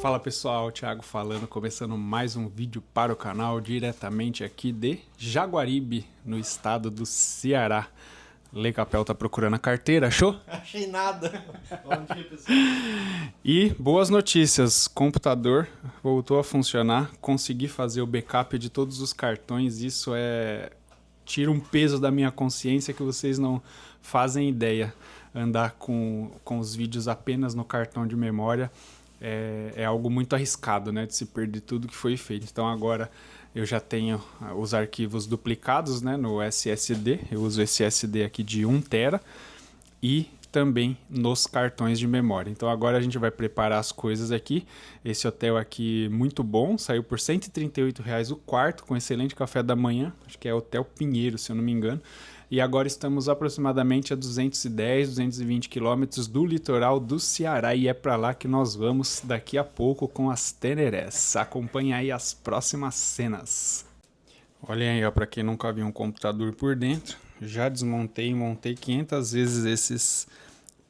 Fala pessoal, Thiago falando, começando mais um vídeo para o canal, diretamente aqui de Jaguaribe, no estado do Ceará. Lei Capel tá procurando a carteira, achou? Achei nada. Bom dia, pessoal. E boas notícias, computador voltou a funcionar, consegui fazer o backup de todos os cartões, isso tira um peso da minha consciência que vocês não fazem ideia. Andar com os vídeos apenas no cartão de memória é algo muito arriscado, né, de se perder tudo que foi feito. Então agora eu já tenho os arquivos duplicados, né, no SSD, eu uso esse SSD aqui de 1 TB e também nos cartões de memória. Então agora a gente vai preparar as coisas aqui. Esse hotel aqui muito bom, saiu por R$ 138,00 o quarto, com excelente café da manhã, acho que é Hotel Pinheiro, se eu não me engano. E agora estamos aproximadamente a 210, 220 quilômetros do litoral do Ceará e é para lá que nós vamos daqui a pouco com as Tenerés. Acompanhe aí as próximas cenas. Olhem aí, ó, para quem nunca viu um computador por dentro, já desmontei e montei 500 vezes esses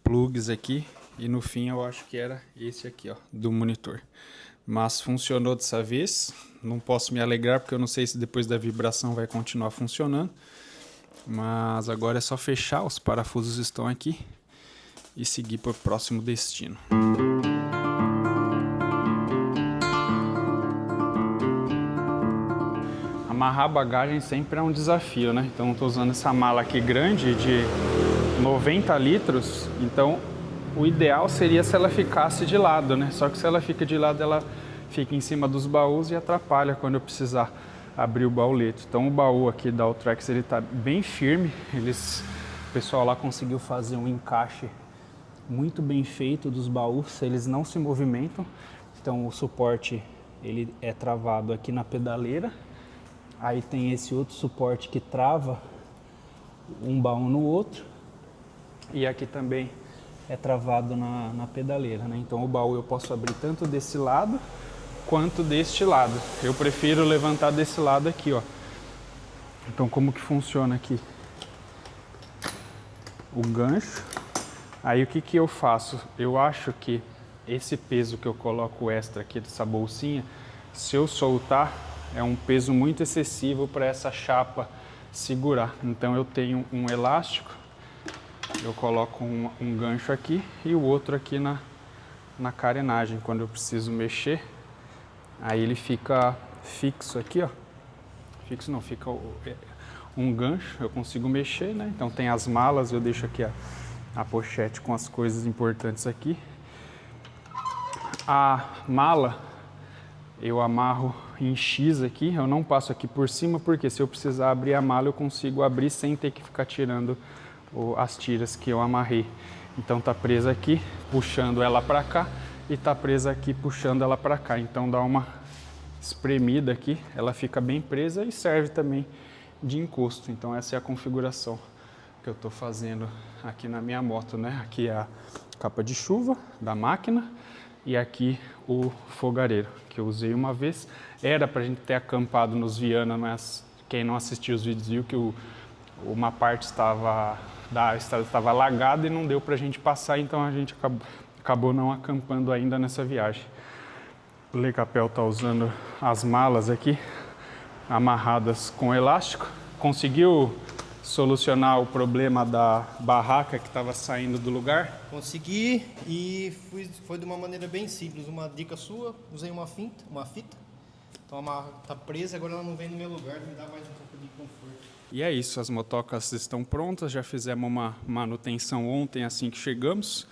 plugs aqui e no fim eu acho que era esse aqui, ó, do monitor. Mas funcionou dessa vez, não posso me alegrar porque eu não sei se depois da vibração vai continuar funcionando. Mas agora é só fechar, os parafusos estão aqui e seguir para o próximo destino. Amarrar a bagagem sempre é um desafio, né? Então estou usando essa mala aqui grande de 90 litros, então o ideal seria se ela ficasse de lado, né? Só que se ela fica de lado, ela fica em cima dos baús e atrapalha quando eu precisar abrir o baulete. Então o baú aqui da Ultrax ele tá bem firme, o pessoal lá conseguiu fazer um encaixe muito bem feito dos baús, eles não se movimentam. Então o suporte ele é travado aqui na pedaleira, aí tem esse outro suporte que trava um baú no outro e aqui também é travado na pedaleira, né? Então o baú eu posso abrir tanto desse lado quanto deste lado. Eu prefiro levantar desse lado aqui, ó. Então como que funciona aqui? O gancho. Aí o que que eu faço? Eu acho que esse peso que eu coloco extra aqui dessa bolsinha, se eu soltar, é um peso muito excessivo para essa chapa segurar. Então eu tenho um elástico, eu coloco um gancho aqui e o outro aqui na carenagem, quando eu preciso mexer. Aí ele fica fixo aqui, ó. Fixo não, fica um gancho, eu consigo mexer, né? Então tem as malas, eu deixo aqui a pochete com as coisas importantes aqui. A mala eu amarro em X aqui, eu não passo aqui por cima, porque se eu precisar abrir a mala eu consigo abrir sem ter que ficar tirando as tiras que eu amarrei. Então tá presa aqui, puxando ela pra cá. E tá presa aqui puxando ela para cá, então dá uma espremida aqui, ela fica bem presa e serve também de encosto. Então essa é a configuração que eu tô fazendo aqui na minha moto, né? Aqui é a capa de chuva da máquina e aqui o fogareiro que eu usei uma vez. Era pra gente ter acampado nos Viana, mas quem não assistiu os vídeos viu que uma parte da estrada estava alagada e não deu pra gente passar, então a gente acabou não acampando ainda nessa viagem. O Lei Capel tá usando as malas aqui, amarradas com elástico. Conseguiu solucionar o problema da barraca que estava saindo do lugar? Consegui e foi de uma maneira bem simples. Uma dica sua, usei uma fita. Então a marra tá presa, agora ela não vem no meu lugar, me dá mais um pouco de conforto. E é isso, as motocas estão prontas, já fizemos uma manutenção ontem assim que chegamos.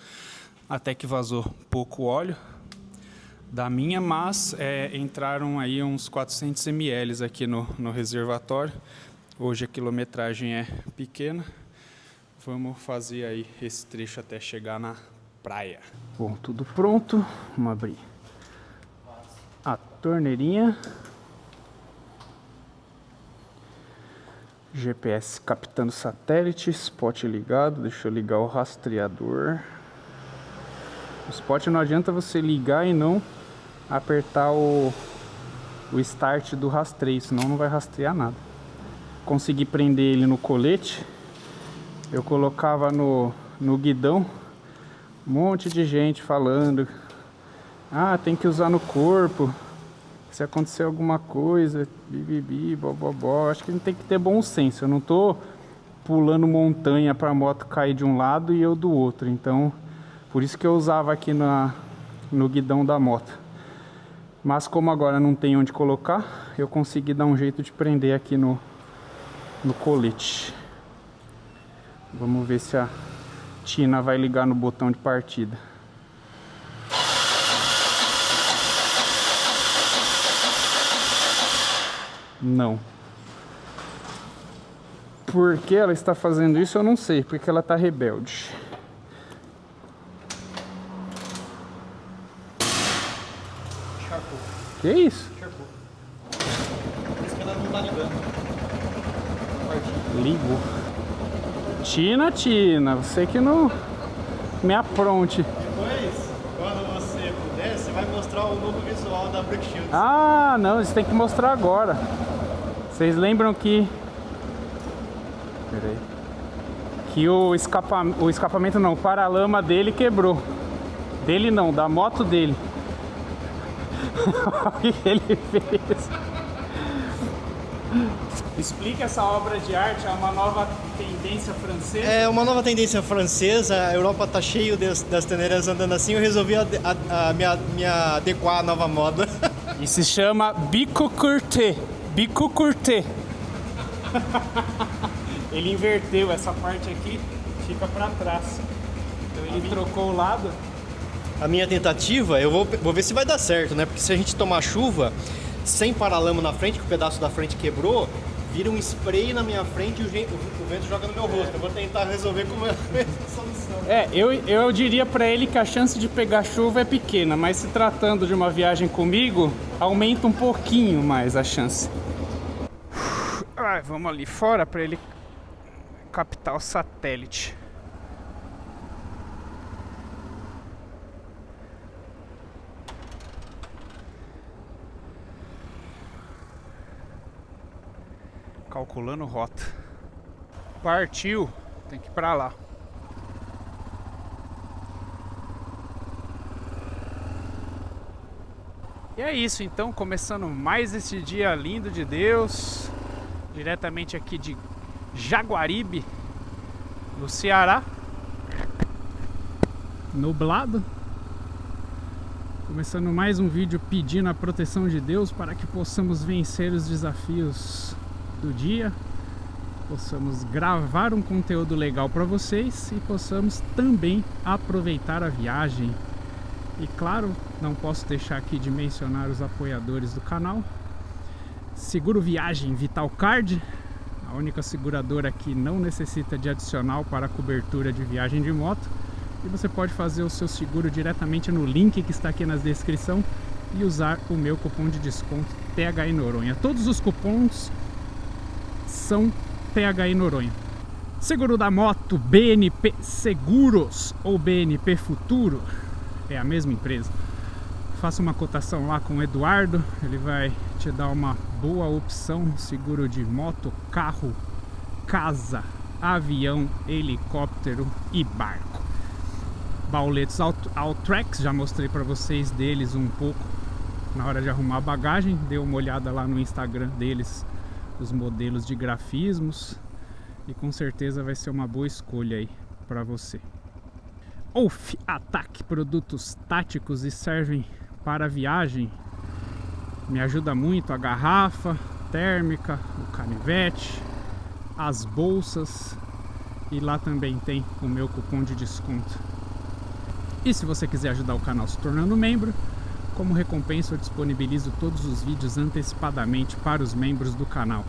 Até que vazou pouco óleo da minha, mas entraram aí uns 400 ml aqui no reservatório. Hoje a quilometragem é pequena. Vamos fazer aí esse trecho até chegar na praia. Bom, tudo pronto. Vamos abrir a torneirinha. GPS captando satélite, spot ligado. Deixa eu ligar o rastreador. O spot não adianta você ligar e não apertar o start do rastreio, senão não vai rastrear nada. Consegui prender ele no colete. Eu colocava no guidão, um monte de gente falando Ah, tem que usar no corpo. Se acontecer alguma coisa, bibibi, bobobó. Acho que a gente tem que ter bom senso. Eu não tô pulando montanha pra moto cair de um lado e eu do outro. Então, por isso que eu usava aqui no guidão da moto. Mas como agora não tem onde colocar, eu consegui dar um jeito de prender aqui no colete. Vamos ver se a Tina vai ligar no botão de partida. Não. Por que ela está fazendo isso eu não sei, porque ela está rebelde. Charcou. Que isso? Charcou. Por isso que ela não tá ligando. Ligou. Tina, você que não me apronte. Depois, quando você puder, você vai mostrar o novo visual da Brake Shield. Ah, não, isso tem que mostrar agora. Vocês lembram que... Peraí. Que o escapamento não, o paralama dele quebrou. Dele não, da moto dele. O que ele fez? Explica essa obra de arte, é uma nova tendência francesa. É uma nova tendência francesa, a Europa tá cheio das teneiras andando assim, eu resolvi me adequar à nova moda. E se chama bico curté. Bico curté. Ele inverteu essa parte aqui, fica pra trás. Então ele trocou o lado. A minha tentativa, eu vou ver se vai dar certo, né? Porque se a gente tomar chuva, sem paralama na frente, que o pedaço da frente quebrou, vira um spray na minha frente e o vento joga no meu rosto. Eu vou tentar resolver com essa solução. Eu diria pra ele que a chance de pegar chuva é pequena, mas se tratando de uma viagem comigo, aumenta um pouquinho mais a chance. Vamos ali fora pra ele captar o satélite. Calculando rota. Partiu, tem que ir pra lá. E é isso então, começando mais esse dia lindo de Deus, diretamente aqui de Jaguaribe, no Ceará. Nublado. Começando mais um vídeo pedindo a proteção de Deus para que possamos vencer os desafios do dia, possamos gravar um conteúdo legal para vocês e possamos também aproveitar a viagem. E claro, não posso deixar aqui de mencionar os apoiadores do canal. Seguro Viagem Vitalcard, a única seguradora que não necessita de adicional para a cobertura de viagem de moto. E você pode fazer o seu seguro diretamente no link que está aqui na descrição e usar o meu cupom de desconto THI Noronha. Todos os cupons são THI Noronha. Seguro da moto BNP Seguros ou BNP Futuro, é a mesma empresa. Faça uma cotação lá com o Eduardo, ele vai te dar uma boa opção. Seguro de moto, carro, casa, avião, helicóptero e barco. Bauletos Altrex, já mostrei para vocês deles um pouco na hora de arrumar a bagagem. Dê uma olhada lá no Instagram deles, os modelos de grafismos, e com certeza vai ser uma boa escolha aí para você. Wolf Attack, produtos táticos e servem para viagem. Me ajuda muito a garrafa térmica, o canivete, as bolsas, e lá também tem o meu cupom de desconto. E se você quiser ajudar o canal se tornando membro, como recompensa eu disponibilizo todos os vídeos antecipadamente para os membros do canal.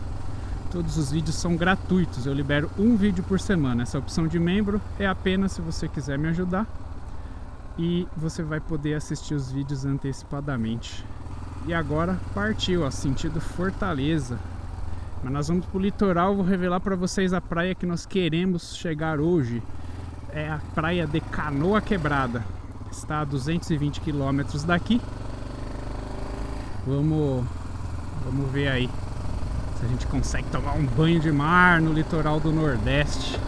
Todos os vídeos são gratuitos, eu libero um vídeo por semana. Essa opção de membro é apenas se você quiser me ajudar, e você vai poder assistir os vídeos antecipadamente. E agora partiu, ó, sentido Fortaleza. Mas nós vamos pro litoral, vou revelar para vocês a praia que nós queremos chegar hoje. É a praia de Canoa Quebrada. Está a 220 quilômetros daqui. Vamos ver aí se a gente consegue tomar um banho de mar no litoral do Nordeste.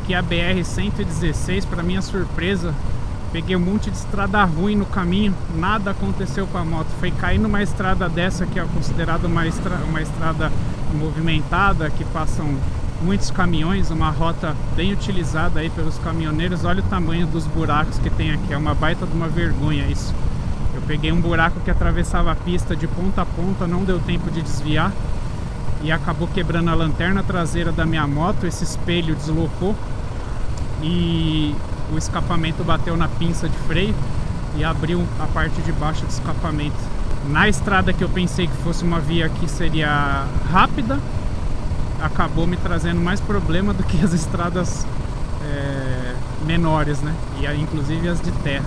aqui é a BR-116, para minha surpresa. Peguei um monte de estrada ruim no caminho, nada aconteceu com a moto. Foi cair numa estrada dessa que é considerada uma estrada movimentada, que passam muitos caminhões, uma rota bem utilizada aí pelos caminhoneiros. Olha o tamanho dos buracos que tem aqui, é uma baita de uma vergonha isso. Eu peguei um buraco que atravessava a pista de ponta a ponta, não deu tempo de desviar e acabou quebrando a lanterna traseira da minha moto. Esse espelho deslocou e o escapamento bateu na pinça de freio e abriu a parte de baixo do escapamento. Na estrada que eu pensei que fosse uma via que seria rápida, acabou me trazendo mais problema do que as estradas menores, né? E inclusive as de terra.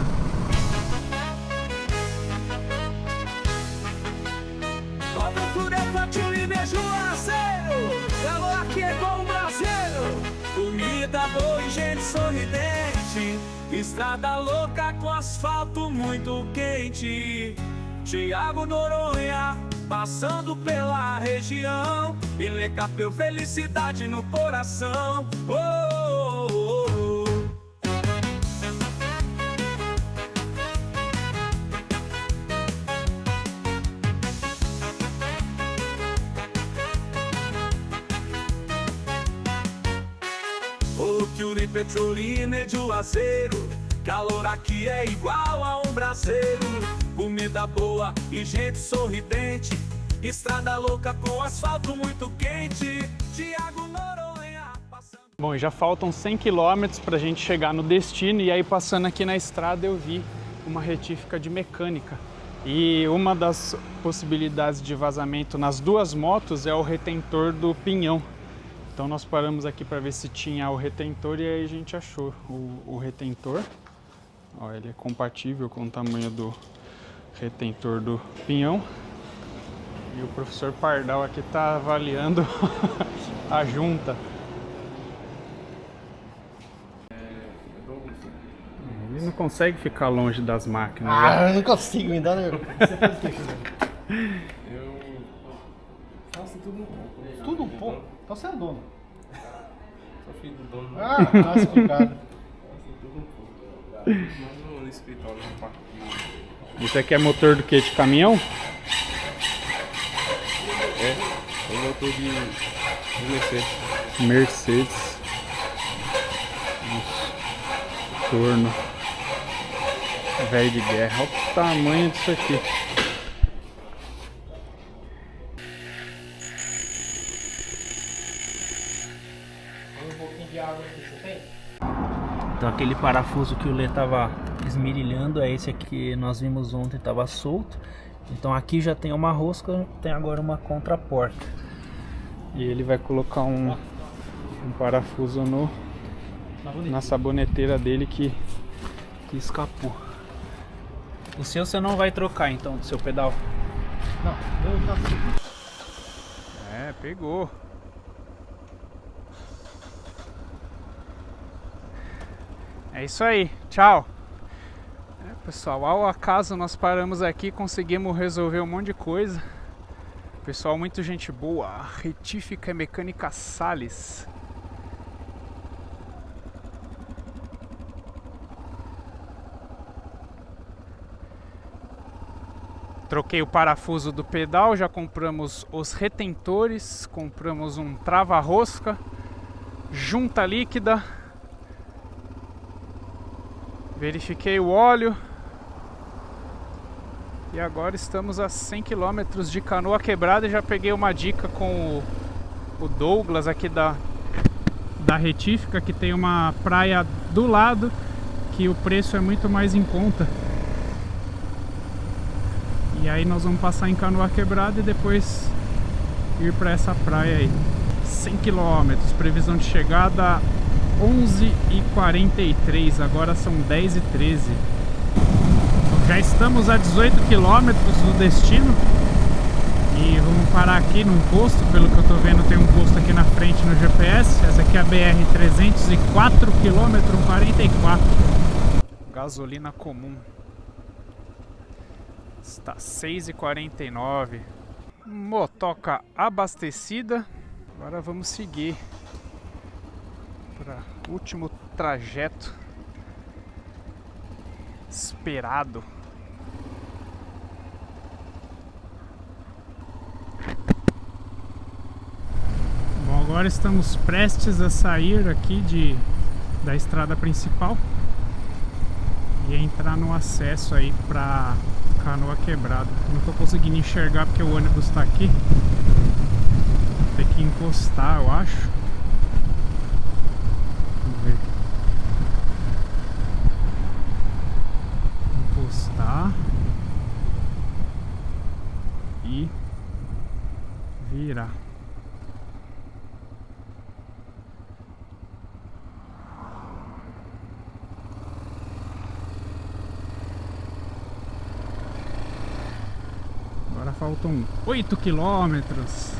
Comida boa e gente sorridente, estrada louca com asfalto muito quente. Thiago Noronha passando pela região, e Lecapeu felicidade no coração. Oh, oh, oh, oh. Ouro, Petrolina de Juazeiro, calor aqui é igual a um braseiro. Comida boa e gente sorridente, estrada louca com asfalto muito quente. Thiago Noronha passando... Bom, já faltam 100 km para a gente chegar no destino, e aí passando aqui na estrada eu vi uma retífica de mecânica. E uma das possibilidades de vazamento nas duas motos é o retentor do pinhão. Então nós paramos aqui para ver se tinha o retentor, e aí a gente achou o retentor. Ó, ele é compatível com o tamanho do retentor do pinhão. E o professor Pardal aqui está avaliando a junta. Ele não consegue ficar longe das máquinas. Eu não consigo, me dá nervoso. Eu faço tudo um pouco. Tudo um pouco? Então você é dono. Sou filho do dono. Ah, tá explicado. Faço tudo um pouco. Mas no escritório não faço. Isso aqui é motor do que? De caminhão? É um motor de Mercedes. Mercedes. Isso. Torno. Velho de guerra. Olha o tamanho disso aqui. Então aquele parafuso que o Lê tava esmerilhando é esse aqui que nós vimos ontem, tava solto. Então aqui já tem uma rosca, tem agora uma contraporta. E ele vai colocar um parafuso na saboneteira dele que escapou. O seu você não vai trocar então, do seu pedal? Não, eu já... É, pegou. É isso aí, tchau. Pessoal, ao acaso nós paramos aqui, conseguimos resolver um monte de coisa. Pessoal, muito gente boa. Retífica Mecânica Salles. Troquei o parafuso do pedal, já compramos os retentores, compramos um trava-rosca, junta líquida. Verifiquei o óleo e agora estamos a 100 km de Canoa Quebrada, e já peguei uma dica com o Douglas aqui da retífica, que tem uma praia do lado que o preço é muito mais em conta. E aí nós vamos passar em Canoa Quebrada e depois ir para essa praia aí. 100 km, previsão de chegada 11h43, agora são 10h13. Já estamos a 18 km do destino e vamos parar aqui num posto. Pelo que eu tô vendo, tem um posto aqui na frente no GPS. Essa aqui é a BR-304, km 44. Gasolina comum. Está 6h49. Motoca abastecida. Agora vamos seguir para Último trajeto esperado. Bom, agora estamos prestes a sair aqui da estrada principal e entrar no acesso aí para Canoa Quebrada. Não tô conseguindo enxergar porque o ônibus está aqui. Vou ter que encostar, eu acho. Vamos ver. Encostar e virar. Agora faltam 8 quilômetros.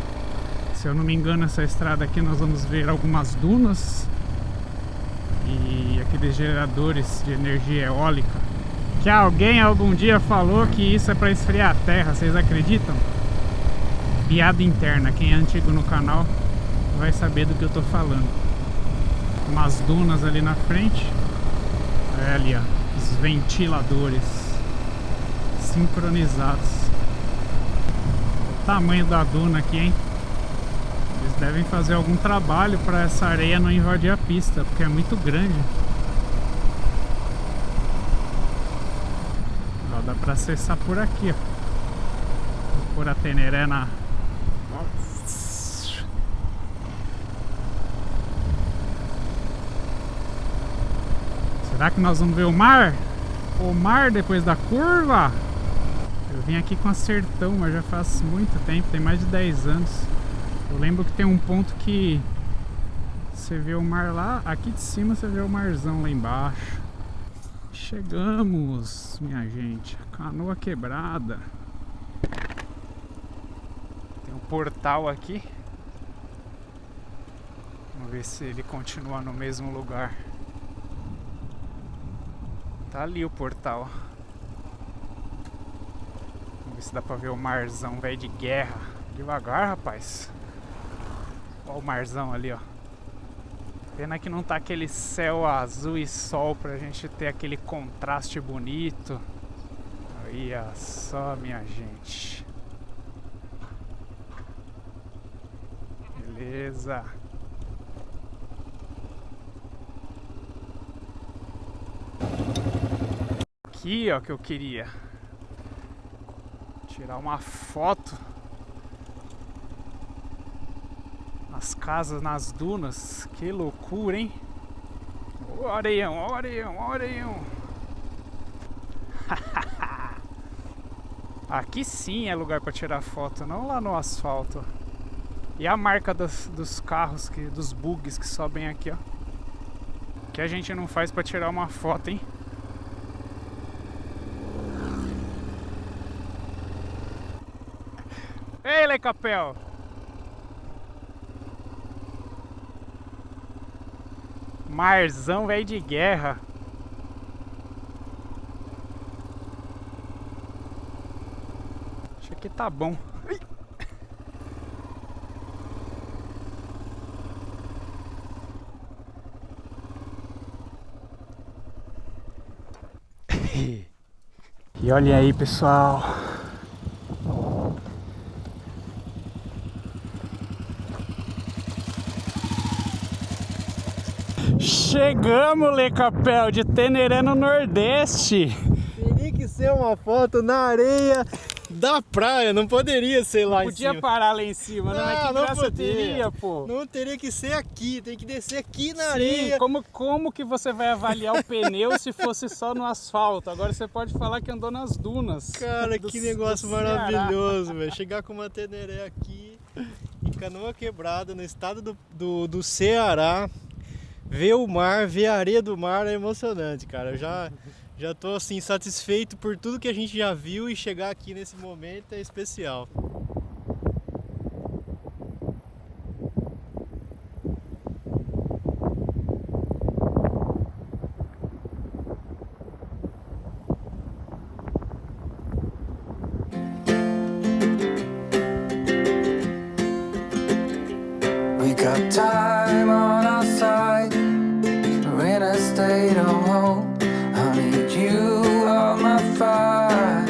Se eu não me engano, essa estrada aqui nós vamos ver algumas dunas e aqueles geradores de energia eólica que alguém algum dia falou que isso é para esfriar a terra. Vocês acreditam? Piada interna. Quem é antigo no canal vai saber do que eu tô falando. Umas dunas ali na frente. É ali, ó, os ventiladores sincronizados. O tamanho da duna aqui, hein? Eles devem fazer algum trabalho para essa areia não invadir a pista, porque é muito grande. Ó, dá para acessar por aqui, ó. Vou pôr a Teneré na... Será que nós vamos ver o mar? O mar depois da curva? Eu vim aqui com a Sertão, mas já faz muito tempo, tem mais de 10 anos. Eu lembro que tem um ponto que você vê o mar lá, aqui de cima você vê o marzão lá embaixo. Chegamos, minha gente, Canoa Quebrada. Tem um portal aqui. Vamos ver se ele continua no mesmo lugar. Tá ali o portal. Vamos ver se dá pra ver o marzão velho de guerra. Devagar, rapaz. Olha o marzão ali, ó. Pena que não tá aquele céu azul e sol pra gente ter aquele contraste bonito. Olha só, minha gente. Beleza. Aqui, ó, que eu queria tirar uma foto. As casas nas dunas, que loucura, hein? Ó o areião, ó o areião, ó o areião. Aqui sim é lugar para tirar foto, não lá no asfalto. E a marca dos carros, dos bugs que sobem aqui, ó. Que a gente não faz para tirar uma foto, hein? Ei, Lecapel! Marzão velho de guerra. Acho que tá bom. E olha aí, pessoal. Chegamos, Lecapel, de Teneré no Nordeste. Teria que ser uma foto na areia da praia, não poderia ser lá em cima. Podia parar lá em cima, não é? Que não graça poderia. teria, pô. Não teria que ser aqui, tem que descer aqui na Sim, areia. como que você vai avaliar o pneu se fosse só no asfalto? Agora você pode falar que andou nas dunas. Cara, do- que negócio do Ceará. maravilhoso, velho. Chegar com uma Teneré aqui, em Canoa Quebrada, no estado do Ceará, ver o mar, ver a areia do mar é emocionante, cara. Eu já tô assim satisfeito por tudo que a gente já viu e chegar aqui nesse momento é especial. We got time on our side. way to home. I need you on my fire.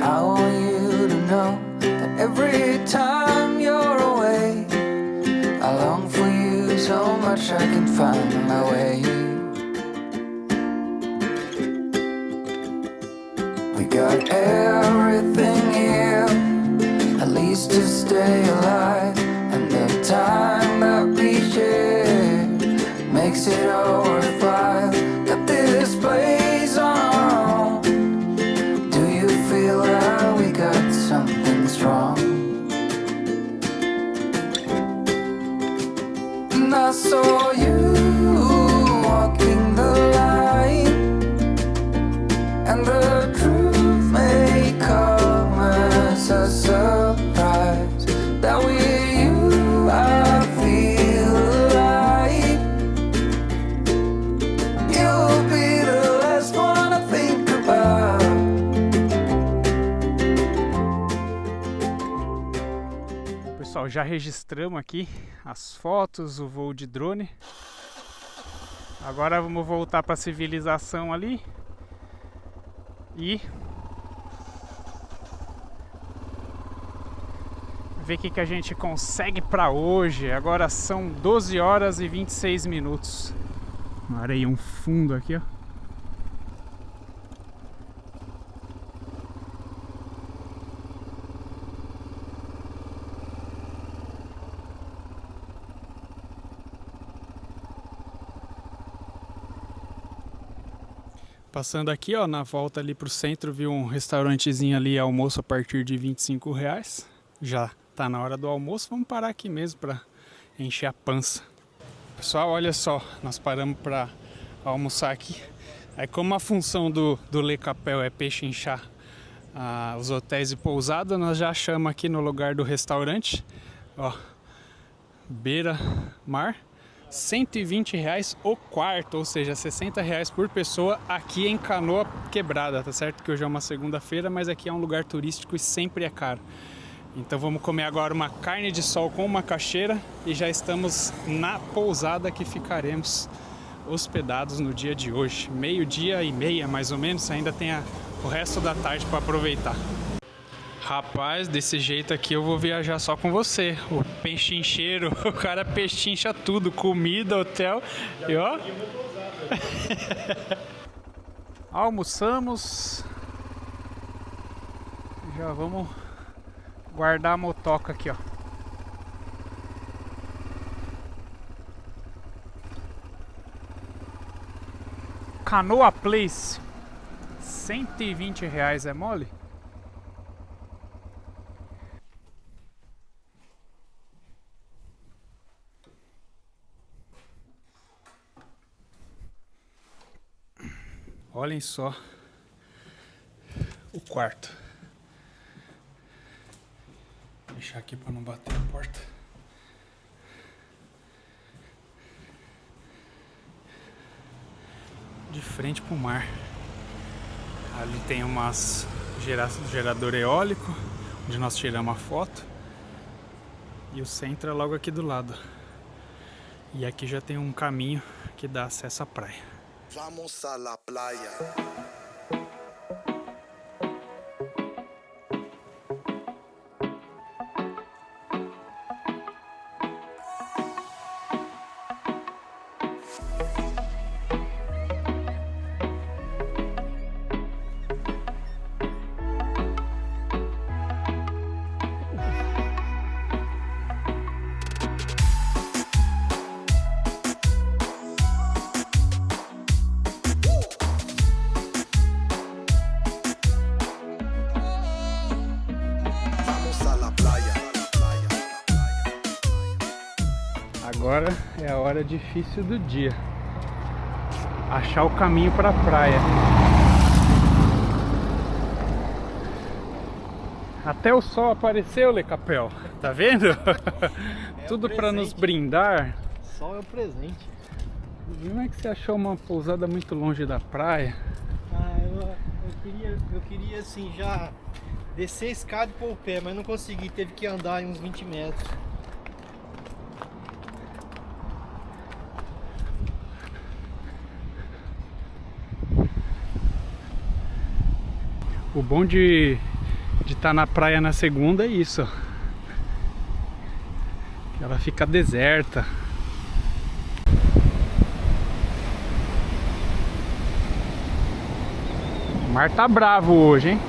I want you to know that every time you're away, I long for you so much I can find my way. We got everything here, at least to stay alive. And the time that we share makes it all worthwhile. Got this place on our own. Do you feel that we got something strong? And I saw you walking the line, and the truth may come as a surprise. That with you I feel alive. You'll be the last one I think about. Pessoal, já registramos aqui as fotos, o voo de drone. Agora vamos voltar para a civilização ali e ver o que a gente consegue para hoje. Agora são 12 horas e 26 minutos. Uma areia, um fundo aqui, ó. Passando aqui, ó, na volta ali pro centro, vi um restaurantezinho ali, almoço a partir de R$25. Já tá na hora do almoço, vamos parar aqui mesmo para encher a pança. Pessoal, olha só, nós paramos para almoçar aqui. Aí, como a função do Le Capel é pechinchar os hotéis e pousadas, nós já achamos aqui no lugar do restaurante, ó, beira mar, R$120 o quarto, ou seja, R$60 por pessoa aqui em Canoa Quebrada, tá certo? Que hoje é uma segunda-feira, mas aqui é um lugar turístico e sempre é caro. Então vamos comer agora uma carne de sol com macaxeira e já estamos na pousada que ficaremos hospedados no dia de hoje. 12:30 mais ou menos, ainda tem o resto da tarde para aproveitar. Rapaz, desse jeito aqui eu vou viajar só com você. O pechincheiro, o cara pechincha tudo, comida, hotel e ó. Almoçamos. Já vamos guardar a motoca aqui, ó. Canoa Place, R$120 é mole? Olhem só o quarto. Vou deixar aqui para não bater a porta. De frente para o mar. Ali tem umas gerador eólico, onde nós tiramos a foto. E o centro é logo aqui do lado. E aqui já tem um caminho que dá acesso à praia. Vamos a la playa. Agora é a hora difícil do dia. Achar o caminho para a praia. Até o sol apareceu, Le Capel. Tá vendo? Tudo para nos brindar. Sol é o presente. Não é que você achou uma pousada muito longe da praia? Ah, eu queria assim já descer a escada e pôr o pé, mas não consegui. Teve que andar uns 20 metros. O bom de estar na praia na segunda é isso, ó. Que ela fica deserta. O mar tá bravo hoje, hein?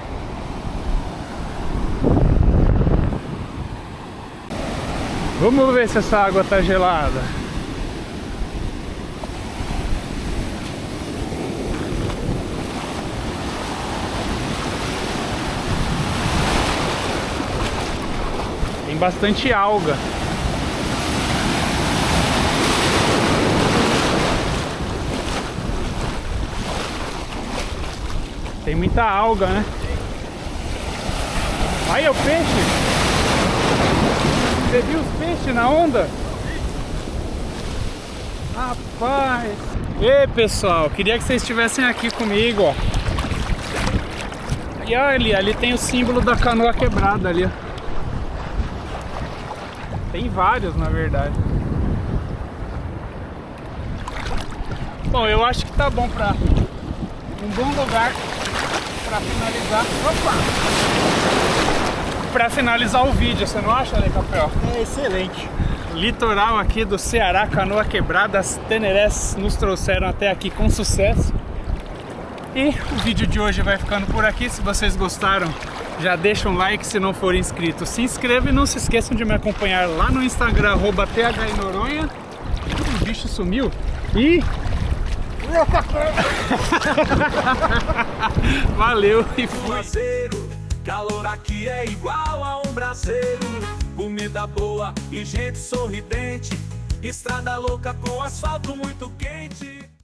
Vamos ver se essa água tá gelada. Tem bastante alga. Tem muita alga, né? Aí é o peixe. Você viu os peixes na onda? Rapaz. Ei, pessoal, queria que vocês estivessem aqui comigo, ó. E olha ali tem o símbolo da canoa quebrada ali, ó. Tem vários, na verdade. Bom, eu acho que tá bom pra um bom lugar pra finalizar. Opa! Pra finalizar o vídeo, você não acha, né, Capel? É excelente. Litoral aqui do Ceará, canoa quebrada, as Tenerés nos trouxeram até aqui com sucesso. E o vídeo de hoje vai ficando por aqui. Se vocês gostaram, já deixa um like. Se não for inscrito, se inscreva e não se esqueçam de me acompanhar lá no Instagram, @THINoronha. O bicho sumiu. E... valeu e fui. Calor aqui é igual a um braseiro. Comida boa e gente sorridente. Estrada louca com asfalto muito quente.